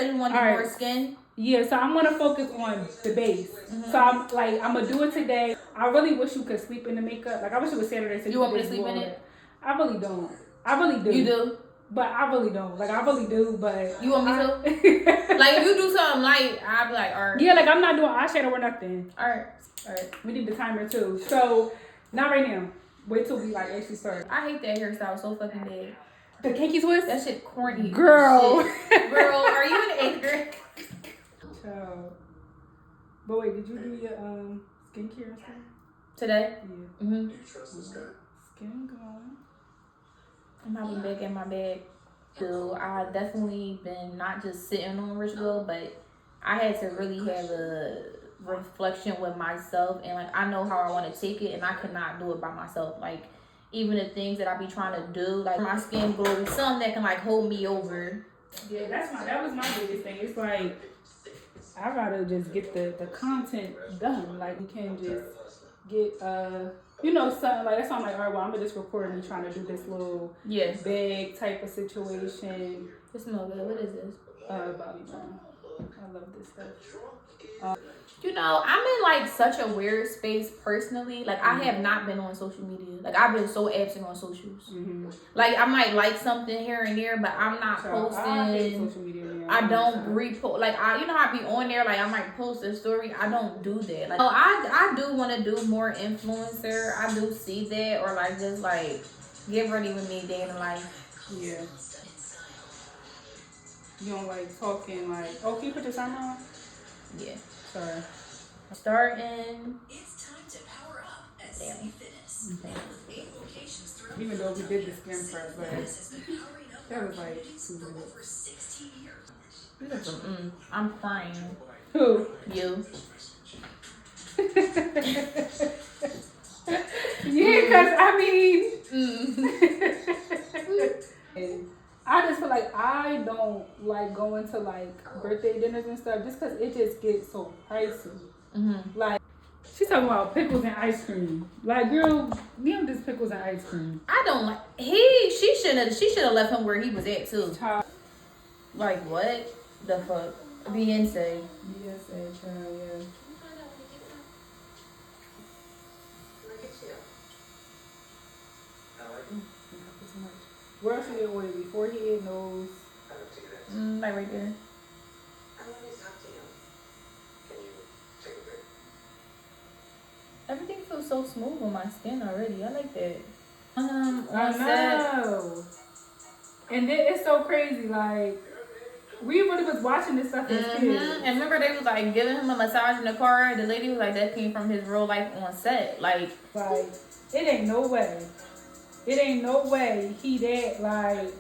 said you want to do more skin. Yeah, so I'm gonna focus on the base. So I'm gonna do it today. I really wish you could sleep in the makeup. Like I wish it was Saturday. So you want me to sleep in it? I really don't. I really do. You do? But I really don't. Like I really do. But you want me to? Like if you do something light, I'll be like, all right. Yeah, like I'm not doing eyeshadow or nothing. All right. We need the timer too. So not right now. Wait till we like actually start. I hate that hairstyle so fucking bad. The kinky twist? That shit corny. Girl. Girl, are you in 8th grade? Child. But wait, did you do your skincare and stuff? Today? Yeah. Mm-hmm. Skin going. I'm having back in my bag. So I definitely been not just sitting on Rich Girl, but I had to really have a reflection with myself, and like I know how I want to take it, and I could not do it by myself. Like even the things that I be trying to do, like my skin glow, something that can like hold me over. Yeah, that was my biggest thing. It's like I gotta just get the content done. Like we can't just get something like that's. I'm like, all right, well I'm gonna just record me trying to do this little bag type of situation. It smells good. What is this? Bobbie Brown. I love this stuff. I'm in like such a weird space personally. Like I have not been on social media. Like I've been so absent on socials. Like I might like something here and there, but I'm not posting. I hate social media now. I don't repost. Like I be on there. Like I might post a story. I don't do that. Like I do want to do more influencer. I do see that, or like just like get ready with me day in life. Yeah. You don't like talking like, can you put your timer on? Yeah. Sorry. Starting. It's time to power up at City Fitness. 8 locations throughout. Even though we did the skin prep, but that was like 2 minutes. Over 16 years. I'm crying. Who? You. Yeah, because I mean, I just feel like I don't like going to like birthday dinners and stuff just because it just gets so pricey. Like, she's talking about pickles and ice cream. Like, girl, give him just pickles and ice cream. I don't like. She should have left him where he was at too. Child. Like what the fuck? Beyonce, child, yeah. Where else should he order? Forehead, nose? like right there. Everything feels so smooth on my skin already. I like that. I know. And then it's so crazy. Like, we really was watching this stuff as kids. And remember they was like giving him a massage in the car. The lady was like, that came from his real life on set. Like it ain't no way. It ain't no way he that like.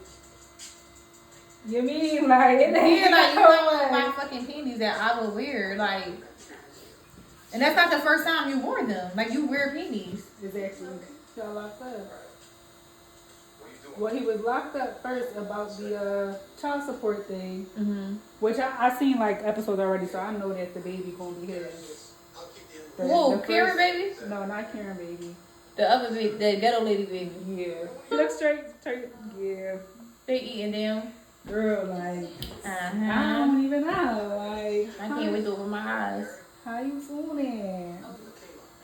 You mean like it ain't like no way. My fucking panties that I would wear like, and that's not the first time you wore them. Like you wear panties. Exactly. Got locked up. Well, he was locked up first about the child support thing, which I seen like episodes already, so I know that the baby gonna be his. Whoa, Karen baby? No, not Karen baby. The other baby, the ghetto lady baby. Yeah. He looks straight. Yeah. They eating down. Girl, like, I don't even know. Like, I can't wait to open my eyes. How you feeling?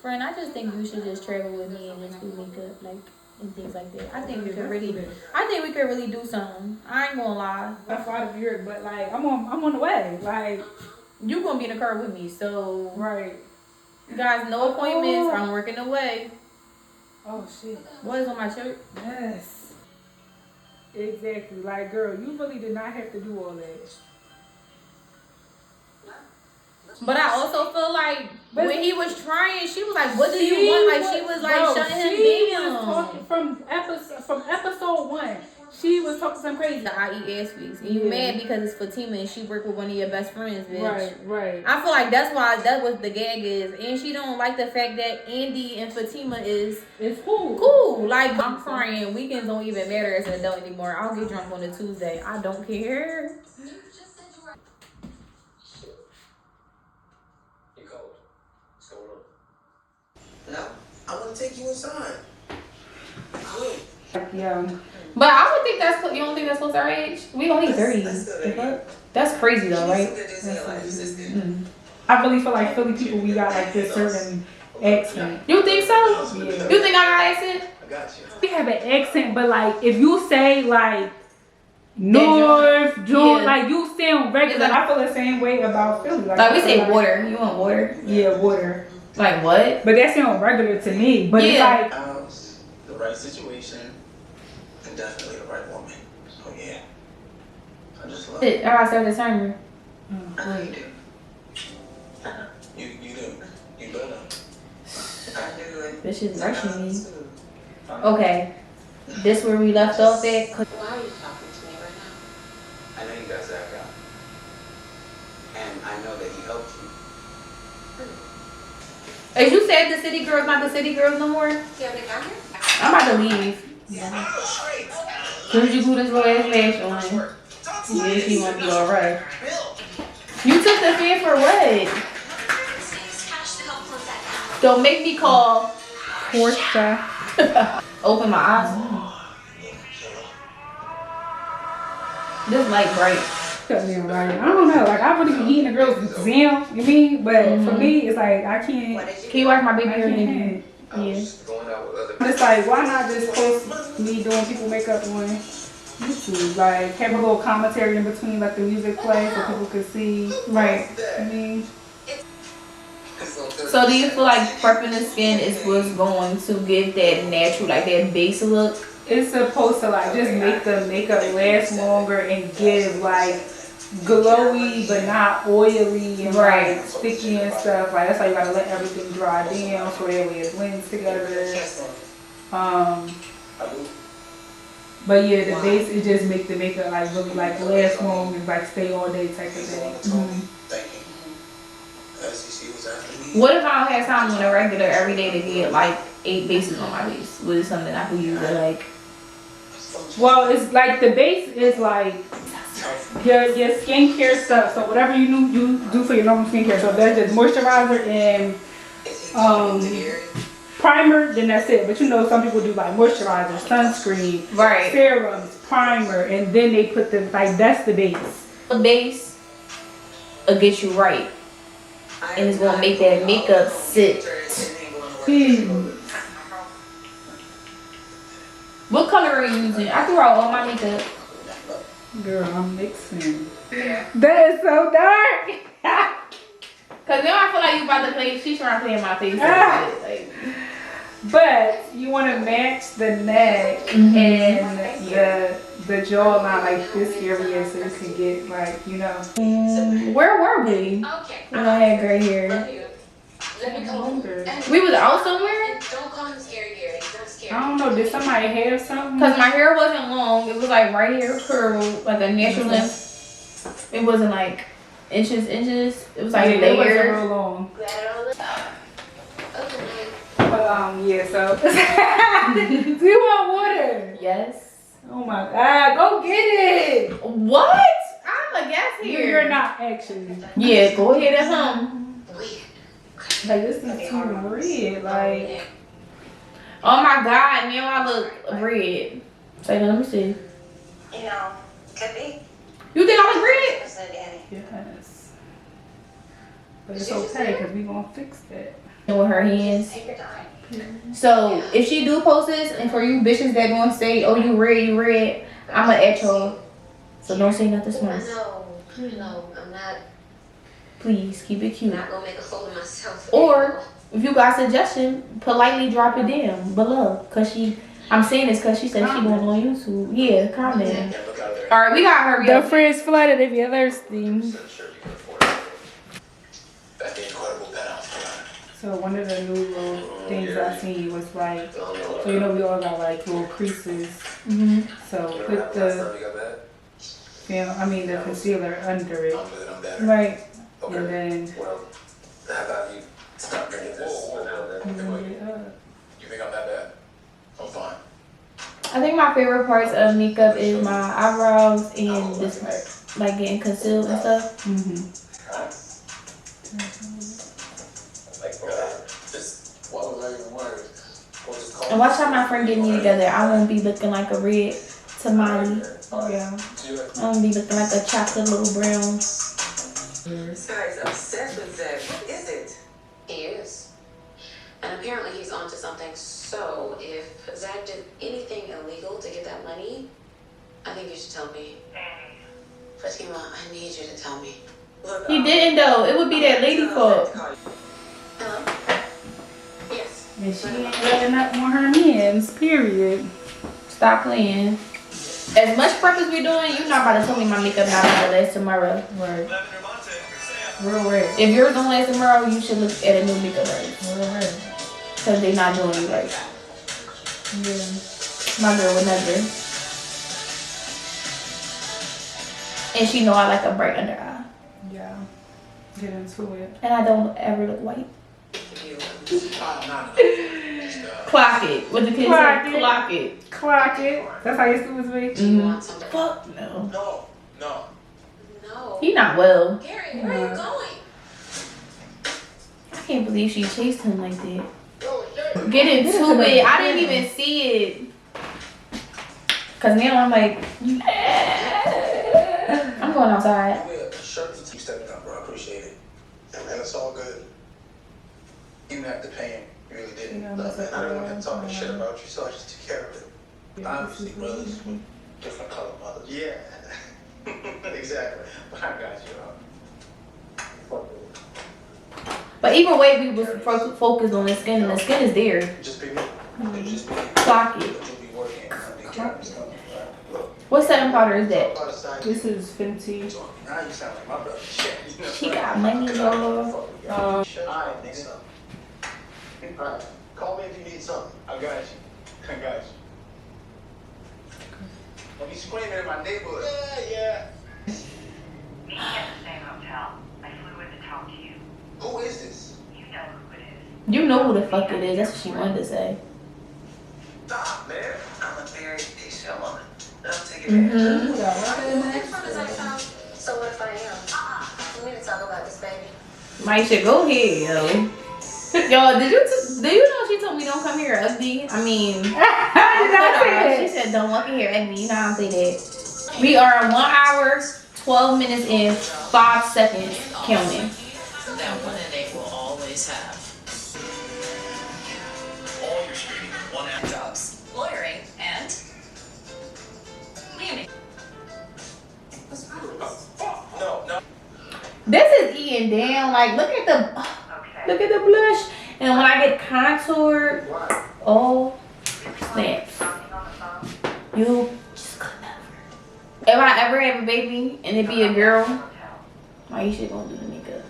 Friend, I just think you should just travel with me and just do makeup, like, and things like that. I think we could really do something. I ain't gonna lie. I fought of Europe, but like, I'm on the way. Like, you gonna be in the car with me, so right. You guys, no appointments. I'm working away. Oh shit. What is on my shirt? Yes. Exactly. Like, girl, you really did not have to do all that. But I also feel like when he was trying, she was like, "What do you want?" Like she was like shutting him down. Talking from episode 1. She was talking some crazy. The IE ass weeks. And you mad because it's Fatima and she worked with one of your best friends, bitch. Right. I feel like that's why that was the gag is. And she don't like the fact that Andy and Fatima is cool. Cool. Like, I'm crying. Weekends don't even matter as an adult anymore. I'll get drunk on a Tuesday. I don't care. You cold. What's going on? No, I want to take you inside. Good. Yeah. But I would think that's, you don't think that's close to our age? We only 30. The fuck? That's crazy though, right? I really feel like Philly people, we got like this certain accent. You think so? Yeah. You think I got an accent? I got you. We have an accent, but like if you say like North, June, Yeah. like you sound regular. It's like- I feel the same way about Philly. Like we say like, water. You want water? Yeah, water. Like what? But that sounds regular to me. But Yeah. it's like House, the right situation, and definitely the right woman. So yeah, I just love I gotta start the timer. I know you do. You do. You better. I do it. This is rushing me. Okay. This where we left off at. Why are you talking to me right now? I know you got Zach out. And I know that he helped you. As you said, the city girls not the city girls no more. Do you have any camera? I'm about to leave. Soon as you glue this little ass lash on, yeah, she gonna be alright. You took the fan for what? Don't make me call. Portia. Open my eyes. This light bright. Cut me right. I don't know. Like I really be eating the girls' exam, you mean? But for me, it's like I can't. Can you wipe my baby I hair? can't. Yeah. Going out with other It's like, why not just post me doing people makeup on YouTube? Like, have a little commentary in between, let the music play so people can see. Right. I mean, So do you feel like prepping the skin is what's going to give that natural, like that base look? it's supposed to like just make the makeup last longer and give like glowy but not oily and Right. like sticky and stuff. Like that's why you gotta let everything dry down so that way it blends together. But yeah, the base it just make the makeup like really like last long and like stay all day type of thing. Thank you. As she was after me. What if I don't have time on a regular every day to get like 8 bases on my base? What is something I could use to like? Well, it's like the base is like your skincare stuff. So whatever you do for your normal skincare. So that's just moisturizer and primer. Then that's it. But you know some people do like moisturizer, sunscreen, Right. serums, primer, and then they put the like that's the base. The base will get you right, and it's gonna make that makeup sit. What color are you using? I threw out all my makeup. Girl, I'm mixing. That is so dark. Cause now I feel like you about to play. She's trying to play in my face. Like, But you want to match the neck and the jawline like this area so you can get like where were we? Okay. When I had gray hair. Let me come over. We was out somewhere. Don't call him scary Gary. Don't scare I don't know. Did somebody have something? Cause my hair wasn't long. It was like right here curled, like a natural length. It wasn't like inches. It was like it wasn't layered. real long. Okay. Yeah. So do you want water? Yes. Oh my God! Go get it. What? I'm a guest here. You're not actually. Yeah, go ahead at home. Like this is too red. Like Oh my God, now I look red. Say, let me see. You know, could be. You think I look red? yes. But it's okay because we gonna fix that. With her hands. Take your time. So if she do post this, and for you bitches that gonna say, "Oh, you red," I'ma at y'all. So don't say nothing smart. No, I'm not. Please keep it cute. Not gonna make a fool of myself. Or if you got a suggestion, politely drop it down below. Cause I'm saying this cause she said she going on YouTube. Yeah, comment. All right, we gotta hurry The up. fridge flooded if you're thirsty. So one of the new little things I seen was like, so you know we all got like little creases. Mm-hmm. So put the the concealer under it, Right. and then How about you stop drinking this? move it up. You think I'm that bad? I'm fine. I think my favorite parts of makeup is my eyebrows and this part, like getting concealed and stuff. And watch how my friend get me together. I won't be looking like a red. tamale. Yeah. I'm gonna be looking like a chocolate little brown. This guy's obsessed with Zach. What is it? He is. And apparently he's onto something. So if Zach did anything illegal to get that money, I think you should tell me. Fatima, I need you to tell me. Look, He didn't though. It would be that lady fault. Hello? Yes. And she ain't letting up on her hands, period. Stop playing. As much prep as we doing, you're not about to tell me my makeup not gonna last tomorrow. Right. Real rare. If yours don't last tomorrow, you should look at a new makeup artist. Real rare. Cause they not doing you right. Yeah. My girl would never. And she know I like a bright under eye. Yeah. Get into it. And I don't ever look white. You. Clock it. What the kids Clock say? it. Clock it. Clock it. That's how your students be. Do you want something? Fuck no. No. No. He not well. Gary, where are you going? I can't believe she chased him like that. Get into it. I didn't even see it. Cause now I'm like, I'm going outside. You stepping up, bro. I appreciate it. Yeah, man, it's all good. You didn't have to pay him. You really didn't. Yeah, Look, man, I didn't want that's to talk shit about you, so I just took care of it. Yeah, Obviously, brothers with different color mothers. Yeah. Exactly. But I got you. But either way, we was focused on the skin, and the skin is there. Just be me. Just be me. Clock it. You'll be working. What setting powder is that? This is Fenty. Now you sound like my brother. Shit. She got money, y'all. Alright, next up. Alright. Call me if you need something. I got you. I got you. Don't be screaming in my neighborhood. Yeah. Meet me at the same hotel. I flew in to talk to you. Who is this? You know who it is. You know who the fuck it is. That's what she wanted to say. Stop, man. I'm a very patient woman. I'll take it Mm-hmm. Next one is I found. So what if I am? We need to talk about this, baby. Maisha, go ahead, yo. Yo, do you know she told me don't come here ugly? I mean, she said don't walk in here ugly. You know how I say that. We are 1 hour, 12 minutes, and 5 seconds counting. That one and eight will always have. All your streaming in one app. Jobs, lawyering, and cleaning. What's wrong with this? No. This is eating down. Like, look at the blush. And when I get contoured, oh, snaps. You just could never. If I ever have a baby and it be a girl, Maisha gonna do the makeup.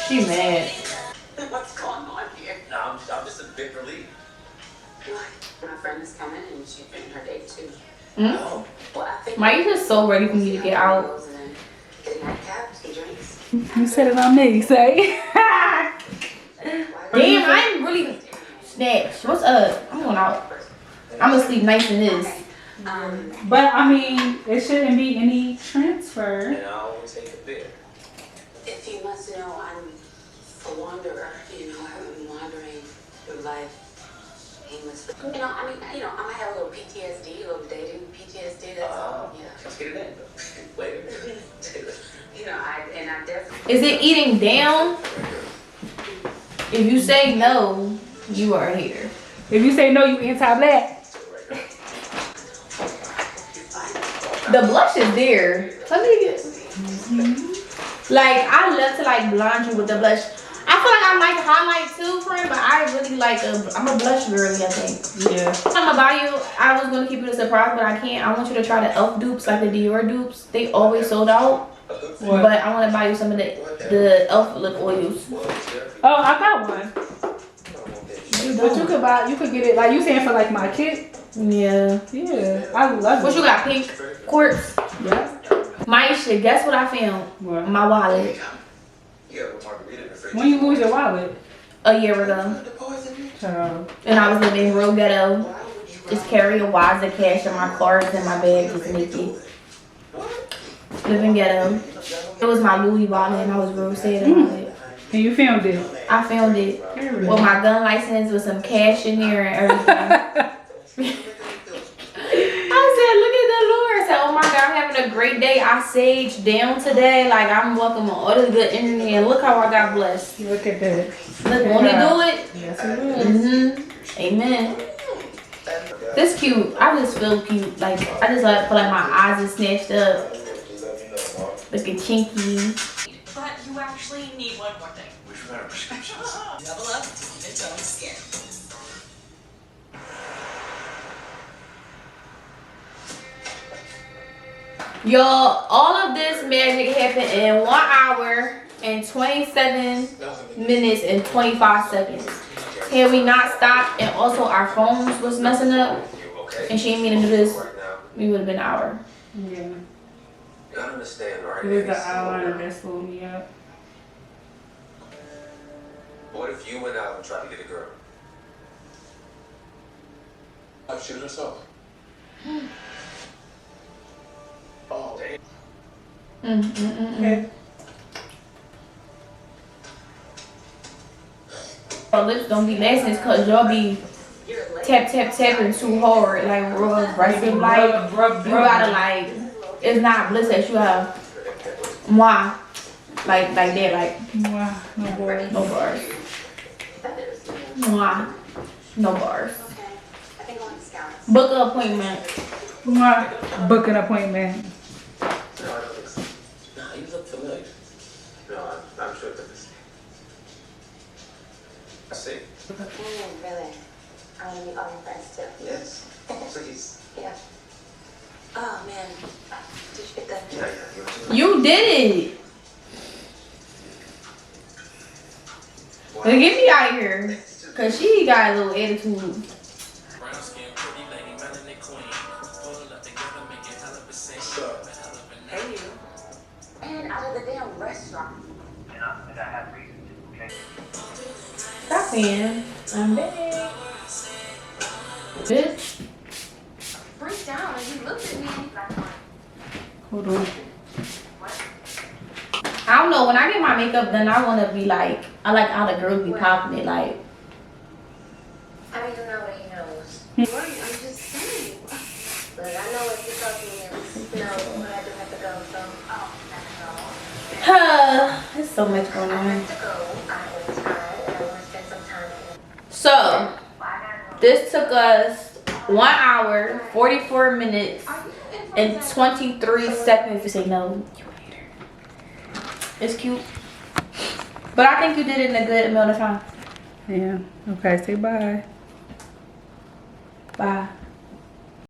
She mad. What's going on here? No, I'm just a bit relieved. My friend is coming and she's bringing her date too. Mm? Well, I think Maisha's so ready for me to get out. Get a nightcap, some drinks. You said it on me, say. Damn, I'm really snatched. What's up? I'm going out. I'm gonna sleep nice in this. But I mean, it shouldn't be any transfer. And I always take a bit. If you must know, I'm a wanderer. You know, I've been wandering through life aimlessly. You know, I might have a little PTSD, a little dating PTSD. That's all. Yeah. Let's get it in. Later. You know, I definitely. Is it eating down? If you say no, you are here. If you say no, you anti-black. The blush is there. Let me get. Like, I love to like blonde you with the blush. I feel like I like highlight too, friend, but I really like I'm a blush girly, I think. Yeah. I'm gonna buy you. I was gonna keep it a surprise, but I can't. I want you to try the e.l.f. dupes, like the Dior dupes. They always sold out. What? But I want to buy you some of the e.l.f. lip oils. Oh, I got one. But you could buy, you could get it, like you saying for like my kid. Yeah. Yeah, I love it. What you got? Pink quartz. Yeah. Maisha, guess what I found? What? My wallet. You got a margarita in the fridge. When you lose your wallet. A year ago. Child. And I was living real ghetto. Just carrying wads of cash in my cars and my bag just naked. Living ghetto. It was my Louis wallet and I was real sad about it. And you filmed it. I filmed it with my gun license with some cash in here and everything. I said, look at the Lord. I said, oh my God, I'm having a great day. I saged down today. Like, I'm welcoming all this good energy. And look how I got blessed. Look at that. Look, won't he do it? Yes, it will. Amen. This cute. I just feel cute. Like, I just like, feel like my eyes are snatched up. Looking chinky. But you actually need one more thing. Which one are prescriptions? Double up and tone skin. Y'all, all of this magic happened in 1 hour and 27 minutes and 25 seconds. Had we not stopped and also our phones was messing up and she didn't mean to do this, we would have been an hour. Yeah. I understand, right? It was the eyeliner that slowed me up. What if you went out and tried to get a girl? I'd shoot herself. Oh, damn. Okay. Our lips don't be lasting because y'all be tapping too hard. Like, rub, right? Like, you gotta, like, it's not bliss that you have. Mwah. Like that, like. Wow, no bars. No bars. Mwah. No bars. Book an appointment. Mwah. Book an appointment. No, I don't think so. Nah, you look familiar. No, I'm sure it's a mistake. I see. Really? I want to meet all your friends too. Yes. Please. Yeah. Oh man, did you get that? Yeah. You did it. Wow. Well, get me out of here. Because she got a little attitude. Hey you. And out of the damn restaurant. And I had reason to, okay? Stop in. I'm back. Bitch. Freaked out and he looked at me. Hold on. I don't know. When I get my makeup done, I want to be like, I like how the girls be popping it. Like, I don't even know what he knows. Right, I'm just saying. But I know what you're talking is. No, I do have to go, so. Oh, there's so much going I on. have to go. I am tired and I want to spend some time with you. So, this took us 1 hour, 44 minutes, and 23 seconds to say no. You hate her. It's cute. But I think you did it in a good amount of time. Yeah. Okay, say bye. Bye.